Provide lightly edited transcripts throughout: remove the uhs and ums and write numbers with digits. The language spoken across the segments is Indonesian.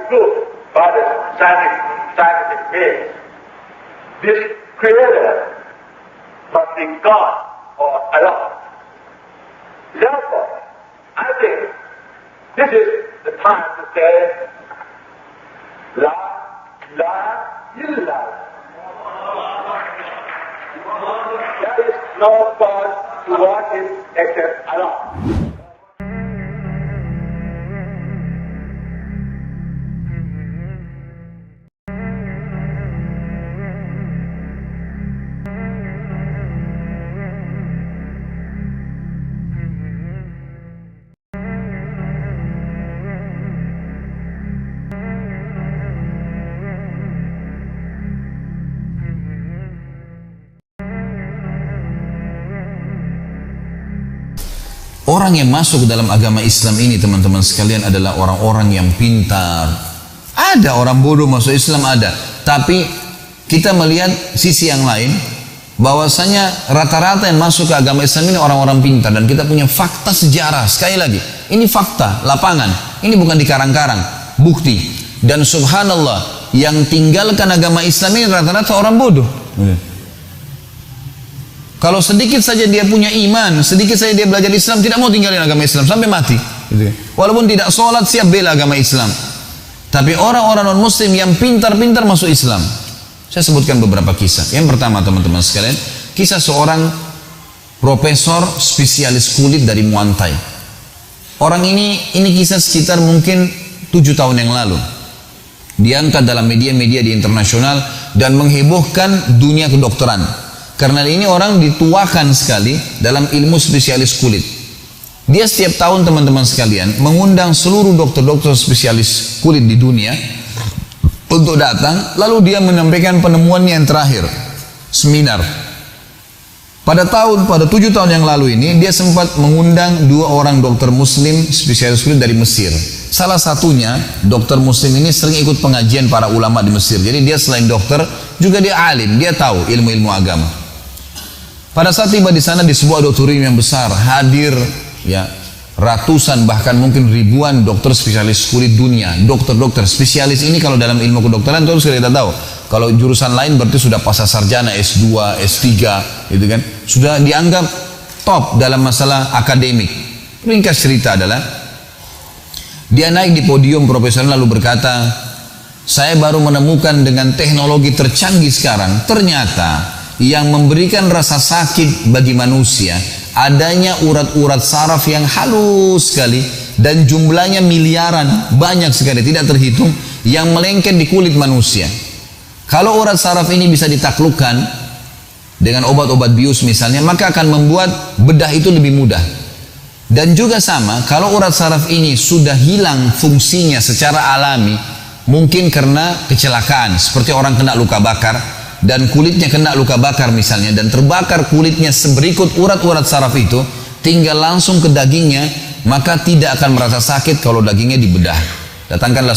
proved by the scientific means. This creator must be God or Allah. Therefore, I think this is the time to say, La ilaha illallah. There is no God to worship except Allah. Orang yang masuk ke dalam agama Islam ini teman-teman sekalian adalah orang-orang yang pintar. Ada orang bodoh masuk Islam, ada. Tapi kita melihat sisi yang lain, bahwasanya rata-rata yang masuk ke agama Islam ini orang-orang pintar. Dan kita punya fakta sejarah, sekali lagi, ini fakta, lapangan. Ini bukan dikarang-karang, bukti. Dan subhanallah, yang tinggalkan agama Islam ini rata-rata orang bodoh. Kalau sedikit saja dia punya iman, sedikit saja dia belajar Islam, tidak mau tinggalin agama Islam sampai mati. Walaupun tidak sholat, siap bela agama Islam. Tapi orang-orang non-muslim yang pintar-pintar masuk Islam. Saya sebutkan beberapa kisah. Yang pertama teman-teman sekalian, kisah seorang profesor spesialis kulit dari Muantai. Orang ini kisah sekitar mungkin 7 tahun yang lalu. Diangkat dalam media-media di internasional dan menghebohkan dunia kedokteran. Karena ini orang dituakan sekali dalam ilmu spesialis kulit. Dia setiap tahun teman-teman sekalian mengundang seluruh dokter-dokter spesialis kulit di dunia untuk datang, lalu dia menyampaikan penemuannya yang terakhir, seminar. Pada 7 tahun yang lalu ini dia sempat mengundang 2 orang dokter muslim spesialis kulit dari Mesir. Salah satunya dokter muslim ini sering ikut pengajian para ulama di Mesir. Jadi dia selain dokter juga dia alim, dia tahu ilmu-ilmu agama. Pada saat tiba di sana di sebuah auditorium yang besar, hadir ya ratusan bahkan mungkin ribuan dokter spesialis kulit dunia. Dokter-dokter spesialis ini kalau dalam ilmu kedokteran terus kita tahu. Kalau jurusan lain berarti sudah pasca sarjana S2, S3 gitu kan. Sudah dianggap top dalam masalah akademik. Ringkas cerita adalah dia naik di podium profesional lalu berkata, "Saya baru menemukan dengan teknologi tercanggih sekarang, ternyata yang memberikan rasa sakit bagi manusia adanya urat-urat saraf yang halus sekali dan jumlahnya miliaran, banyak sekali, tidak terhitung, yang melengket di kulit manusia. Kalau urat saraf ini bisa ditaklukkan dengan obat-obat bius misalnya, maka akan membuat bedah itu lebih mudah. Dan juga sama, kalau urat saraf ini sudah hilang fungsinya secara alami, mungkin karena kecelakaan, seperti orang kena luka bakar dan kulitnya kena luka bakar misalnya, dan terbakar kulitnya seberikut urat-urat saraf itu, tinggal langsung ke dagingnya, maka tidak akan merasa sakit kalau dagingnya dibedah. Datangkanlah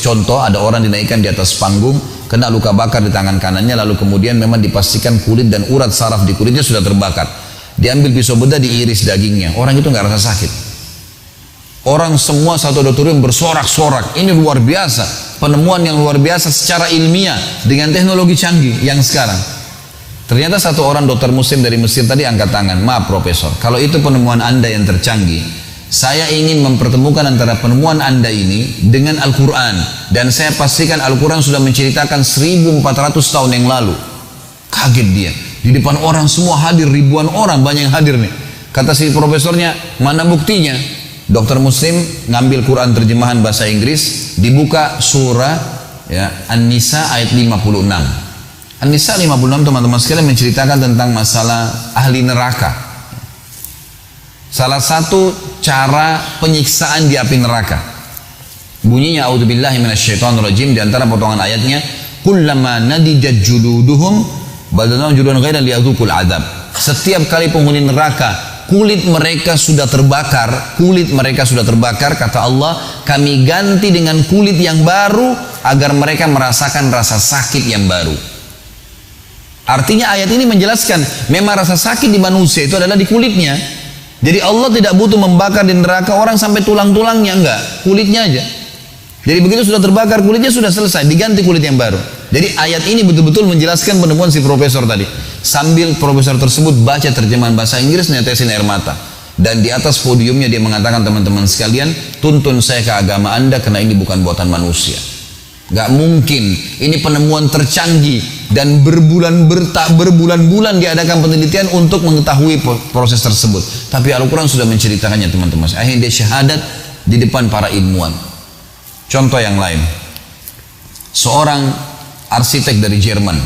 contoh, ada orang dinaikkan di atas panggung, kena luka bakar di tangan kanannya, lalu kemudian memang dipastikan kulit dan urat saraf di kulitnya sudah terbakar. Diambil pisau bedah, diiris dagingnya, orang itu nggak rasa sakit. Orang semua satu auditorium bersorak-sorak, ini luar biasa, penemuan yang luar biasa secara ilmiah dengan teknologi canggih yang sekarang. Ternyata satu orang dokter muslim dari Mesir tadi angkat tangan, "Maaf profesor, kalau itu penemuan Anda yang tercanggih, saya ingin mempertemukan antara penemuan Anda ini dengan Al-Quran, dan saya pastikan Al-Quran sudah menceritakan 1400 tahun yang lalu." Kaget dia, di depan orang semua hadir, ribuan orang, banyak yang hadir nih. Kata si profesornya, "Mana buktinya?" Dokter muslim ngambil Quran terjemahan bahasa Inggris, dibuka surah ya, An-Nisa ayat 56. An-Nisa 56 teman-teman sekalian menceritakan tentang masalah ahli neraka. Salah satu cara penyiksaan di api neraka. Bunyinya a'udzubillahi minasyaitonirrajim, di antara potongan ayatnya, "Kullama nadijat juluduhum badalnahum juludan ghairan liyadzuqul adzab." Setiap kali penghuni neraka kulit mereka sudah terbakar, kata Allah, kami ganti dengan kulit yang baru agar mereka merasakan rasa sakit yang baru. Artinya ayat ini menjelaskan memang rasa sakit di manusia itu adalah di kulitnya. Jadi Allah tidak butuh membakar di neraka orang sampai tulang-tulangnya, enggak, kulitnya aja. Jadi begitu sudah terbakar kulitnya sudah selesai, diganti kulit yang baru. Jadi ayat ini betul-betul menjelaskan penemuan si profesor tadi. Sambil profesor tersebut baca terjemahan bahasa Inggris, netesin air mata. Dan di atas podiumnya dia mengatakan, teman-teman sekalian, tuntun saya ke agama Anda karena ini bukan buatan manusia. Gak mungkin, ini penemuan tercanggih dan berbulan-bulan diadakan penelitian untuk mengetahui proses tersebut. Tapi Al-Quran sudah menceritakannya, teman-teman. Akhirnya dia syahadat di depan para ilmuwan. Contoh yang lain, seorang arsitek dari Jerman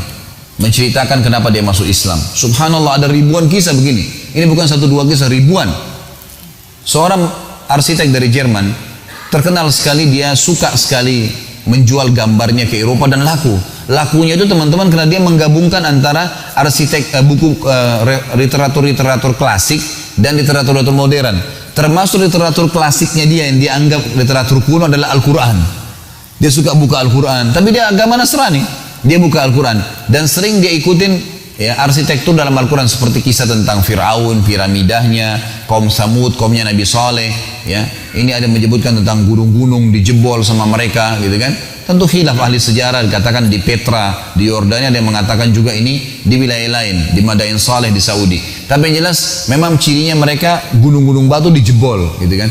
menceritakan kenapa dia masuk Islam. Subhanallah, ada ribuan kisah begini. Ini bukan satu dua kisah, ribuan. Seorang arsitek dari Jerman terkenal sekali, dia suka sekali menjual gambarnya ke Eropa dan laku. Lakunya itu teman-teman karena dia menggabungkan antara literatur klasik dan literatur modern. Termasuk literatur klasiknya dia yang dia anggap literatur kuno adalah Al-Quran. Dia suka buka Al-Quran, tapi dia agama Nasrani. Dia buka Al-Quran dan sering dia ikutin ya, arsitektur dalam Al-Quran seperti kisah tentang Fir'aun, piramidahnya, kaum Samud, kaumnya Nabi Saleh. Ya, ini ada menyebutkan tentang gunung-gunung dijebol sama mereka, gitu kan? Tentu khilaf ahli sejarah, dikatakan di Petra, di Yordania, ada yang mengatakan juga ini di wilayah lain, di Madain Saleh di Saudi. Tapi yang jelas memang cirinya mereka gunung-gunung batu dijebol, gitu kan?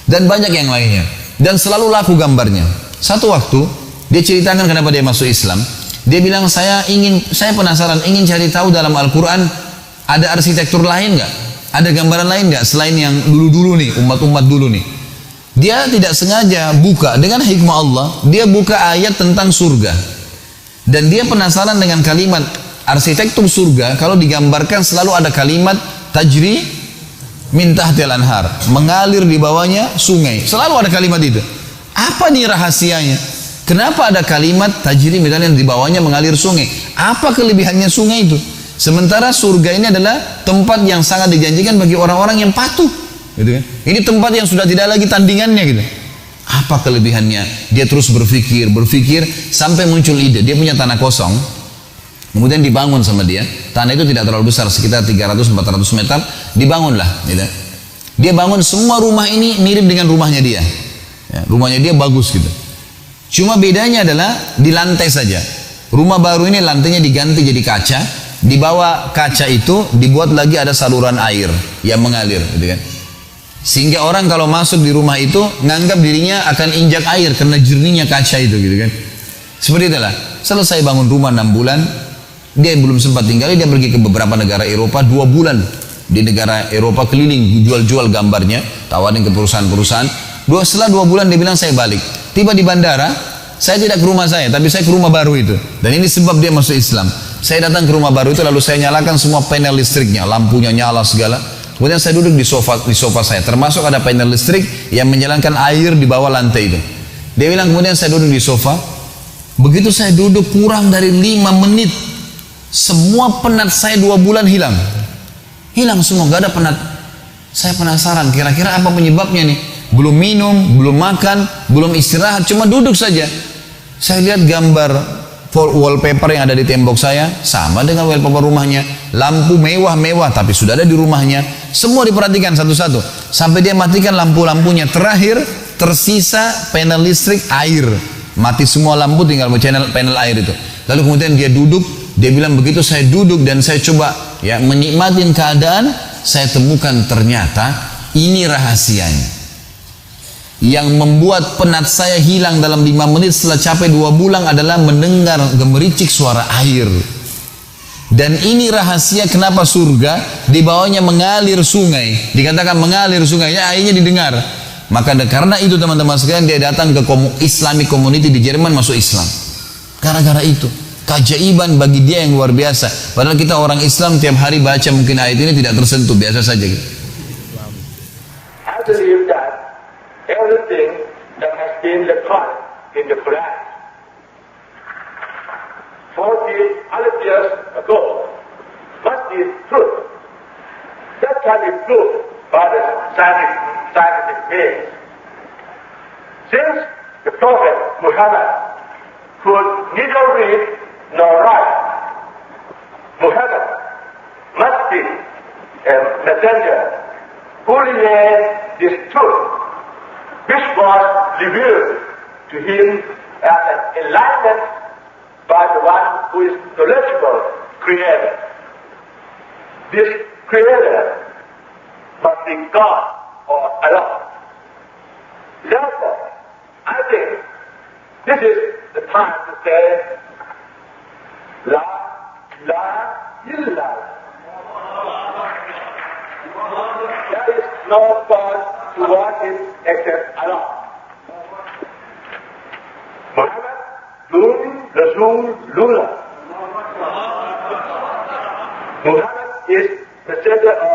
Dan banyak yang lainnya. Dan selalu laku gambarnya. Satu waktu dia ceritakan kenapa dia masuk Islam. Dia bilang, saya penasaran, ingin cari tahu dalam Al-Quran ada arsitektur lain nggak? Ada gambaran lain nggak selain yang dulu-dulu nih, umat-umat dulu nih? Dia tidak sengaja buka dengan hikmah Allah, dia buka ayat tentang surga. Dan dia penasaran dengan kalimat arsitektur surga, kalau digambarkan selalu ada kalimat tajri min tahtil anhar, mengalir di bawahnya sungai. Selalu ada kalimat itu. Apa nih rahasianya? Kenapa ada kalimat tajri misalnya di bawahnya mengalir sungai? Apa kelebihannya sungai itu? Sementara surga ini adalah tempat yang sangat dijanjikan bagi orang-orang yang patuh, gitu kan? Ini tempat yang sudah tidak lagi tandingannya, gitu. Apa kelebihannya? Dia terus berpikir sampai muncul ide. Dia punya tanah kosong, kemudian dibangun sama dia. Tanah itu tidak terlalu besar, sekitar 300-400 meter. Dibangunlah, gitu. Dia bangun semua rumah ini mirip dengan rumahnya dia. Ya, rumahnya dia bagus gitu. Cuma bedanya adalah di lantai saja. Rumah baru ini lantainya diganti jadi kaca. Di bawah kaca itu dibuat lagi ada saluran air yang mengalir, gitu kan? Sehingga orang kalau masuk di rumah itu nganggap dirinya akan injak air karena jernihnya kaca itu, gitu kan? Seperti itulah. Selesai bangun rumah 6 bulan, dia belum sempat tinggal, dia pergi ke beberapa negara Eropa 2 bulan. Di negara Eropa keliling jual-jual gambarnya, tawarin ke perusahaan-perusahaan. Setelah 2 bulan dia bilang, saya balik. Tiba di bandara, saya tidak ke rumah saya, tapi saya ke rumah baru itu. Dan ini sebab dia masuk Islam. Saya datang ke rumah baru itu, lalu saya nyalakan semua panel listriknya, lampunya nyala segala. Kemudian saya duduk di sofa saya, termasuk ada panel listrik yang menjalankan air di bawah lantai itu. Dia bilang, kemudian saya duduk di sofa. Begitu saya duduk kurang dari 5 menit, semua penat saya 2 bulan hilang. Hilang semua, gak ada penat. Saya penasaran, kira-kira apa penyebabnya nih? Belum minum, belum makan, belum istirahat, cuma duduk saja. Saya lihat gambar wallpaper yang ada di tembok saya sama dengan wallpaper rumahnya. Lampu mewah-mewah tapi sudah ada di rumahnya. Semua diperhatikan satu-satu sampai dia matikan lampu-lampunya. Terakhir tersisa panel listrik air. Mati semua lampu, tinggal panel air itu. Lalu kemudian dia duduk. Dia bilang, begitu saya duduk dan saya coba ya menikmatin keadaan, saya temukan ternyata ini rahasianya. Yang membuat penat saya hilang dalam 5 menit setelah capek 2 bulan adalah mendengar gemericik suara air. Dan ini rahasia kenapa surga di bawahnya mengalir sungai. Dikatakan mengalir sungainya, airnya didengar. Maka karena itu teman-teman sekalian, dia datang ke Islamic community di Jerman, masuk Islam. Gara-gara itu. Keajaiban bagi dia yang luar biasa. Padahal kita orang Islam tiap hari baca mungkin ayat ini tidak tersentuh, biasa saja. Everything that has been recorded in the Quran 40 years ago must be truth. That can be proved by the scientific means. Since the Prophet Muhammad could neither read nor write, Muhammad must be a messenger who relayed this truth, which was revealed to him as an enlightenment by the one who is knowledgeable Creator. This Creator must be God or Allah. Therefore, I think this is the time to say, La ilaha illallah. There is no God to worship except Allah. Muhammad, Rasulullah. Muhammad is the center of